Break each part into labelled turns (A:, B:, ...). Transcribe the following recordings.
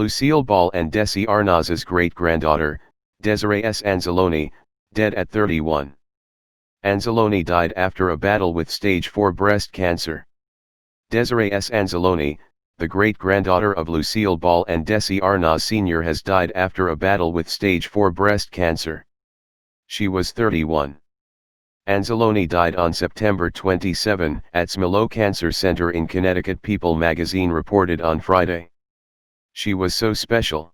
A: Lucille Ball and Desi Arnaz's great-granddaughter, Desiree S. Anzalone, dead at 31. Anzalone died after a battle with stage 4 breast cancer. Desiree S. Anzalone, the great-granddaughter of Lucille Ball and Desi Arnaz Sr. has died after a battle with stage 4 breast cancer. She was 31. Anzalone died on September 27 at Smilo Cancer Center in Connecticut. People magazine reported on Friday. She was so special.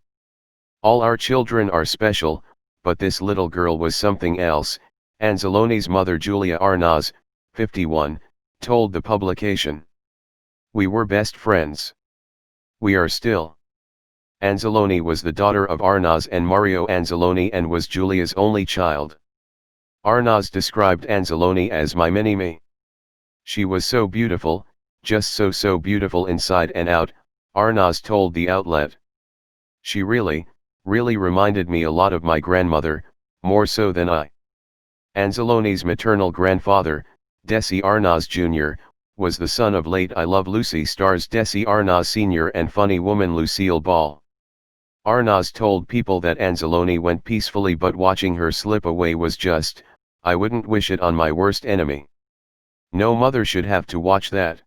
A: All our children are special, but this little girl was something else, Anzalone's mother Julia Arnaz, 51, told the publication. We were best friends. We are still. Anzalone was the daughter of Arnaz and Mario Anzalone and was Julia's only child. Arnaz described Anzalone as my mini-me. She was so beautiful, just so beautiful inside and out, Arnaz told the outlet. She really reminded me a lot of my grandmother, more so than I. Anzalone's maternal grandfather, Desi Arnaz Jr., was the son of late I Love Lucy stars Desi Arnaz Sr. and funny woman Lucille Ball. Arnaz told People that Anzalone went peacefully, but watching her slip away was just, I wouldn't wish it on my worst enemy. No mother should have to watch that.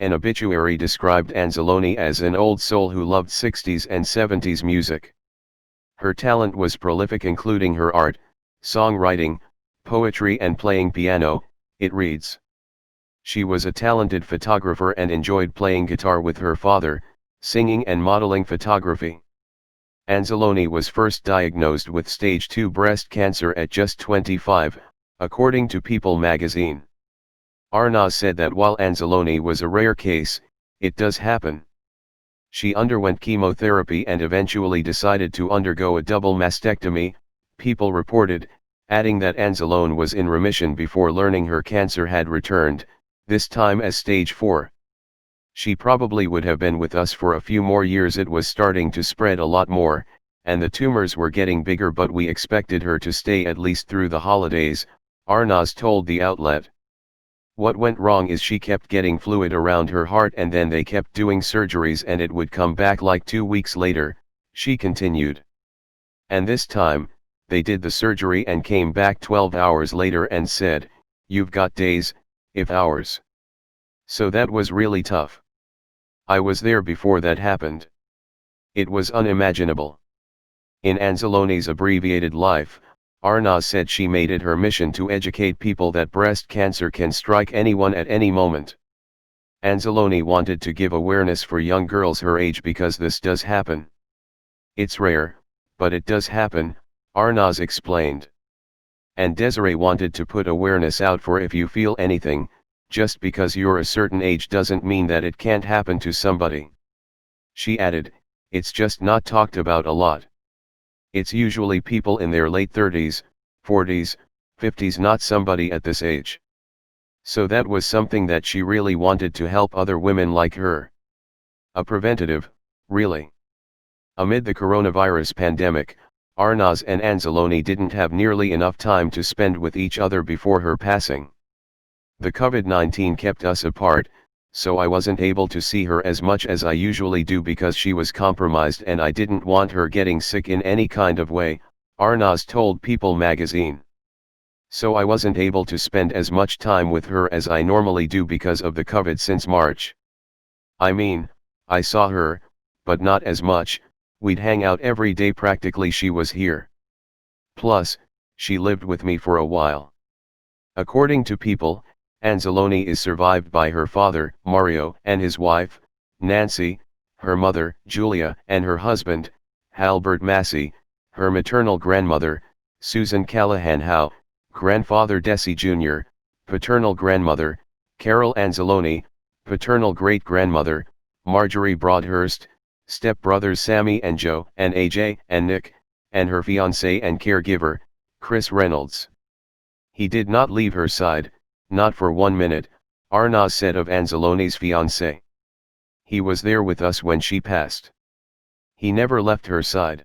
A: An obituary described Anzalone as an old soul who loved 60s and 70s music. Her talent was prolific, including her art, songwriting, poetry and playing piano, it reads. She was a talented photographer and enjoyed playing guitar with her father, singing and modeling photography. Anzalone was first diagnosed with stage 2 breast cancer at just 25, according to People magazine. Arnaz said that while Anzalone was a rare case, it does happen. She underwent chemotherapy and eventually decided to undergo a double mastectomy, People reported, adding that Anzalone was in remission before learning her cancer had returned, this time as stage 4. She probably would have been with us for a few more years. It was starting to spread a lot more, and the tumors were getting bigger, but we expected her to stay at least through the holidays, Arnaz told the outlet. What went wrong is she kept getting fluid around her heart and then they kept doing surgeries and it would come back like 2 weeks later, she continued. And this time, they did the surgery and came back 12 hours later and said, you've got days, if hours. So that was really tough. I was there before that happened. It was unimaginable. In Anzalone's abbreviated life, Arnaz said she made it her mission to educate people that breast cancer can strike anyone at any moment. Anzalone wanted to give awareness for young girls her age because this does happen. It's rare, but it does happen, Arnaz explained. And Desiree wanted to put awareness out for if you feel anything, just because you're a certain age doesn't mean that it can't happen to somebody. She added, it's just not talked about a lot. It's usually people in their late 30s, 40s, 50s, not somebody at this age. So that was something that she really wanted to help other women like her. A preventative, really. Amid the coronavirus pandemic, Arnaz and Anzalone didn't have nearly enough time to spend with each other before her passing. The COVID-19 kept us apart, so I wasn't able to see her as much as I usually do because she was compromised and I didn't want her getting sick in any kind of way, Arnaz told People magazine. So I wasn't able to spend as much time with her as I normally do because of the COVID since March. I mean, I saw her, but not as much, we'd hang out every day practically. She was here. Plus, she lived with me for a while. According to People, Anzalone is survived by her father, Mario, and his wife, Nancy, her mother, Julia, and her husband, Halbert Massey, her maternal grandmother, Susan Callahan Howe, grandfather Desi Jr., paternal grandmother, Carol Anzalone, paternal great-grandmother, Marjorie Broadhurst, step-brothers Sammy and Joe and AJ and Nick, and her fiancé and caregiver, Chris Reynolds. He did not leave her side, not for 1 minute, Arnaz said of Anzalone's fiancé. He was there with us when she passed. He never left her side.